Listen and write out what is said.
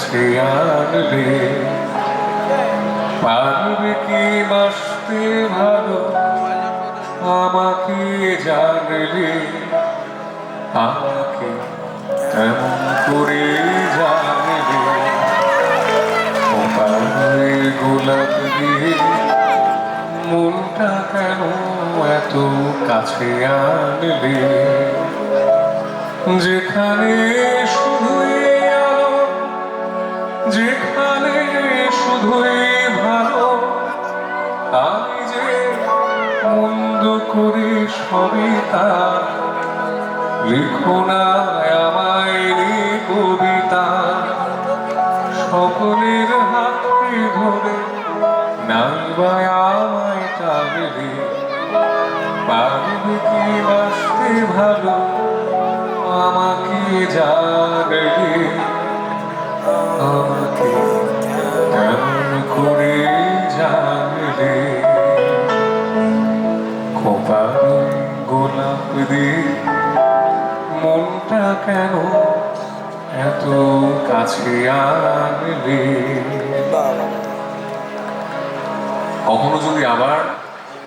কাছে আনলে পারবে কি বাসতে ভালো আমাকে জানলে আমাকে এমন করে জানলে ওপারে গোলাপ দিয়ে মনটা কেন এত কাছে আনলে যেখানে শুধুই আলো যেখানে শুধুই ভালো আমি যে মন্দ করি সবই তা লিখো না আমায় কবিতা সকলের হাতে ধরে নাইবা আমায় টানলে পারবে কি বাসতে ভালো আমাকে জানলে আমাকে কেমন করে জানলে খোপারে গোলাপ দিয়ে মনটা কেন এত কাছে আনলে কখনো যদি আবার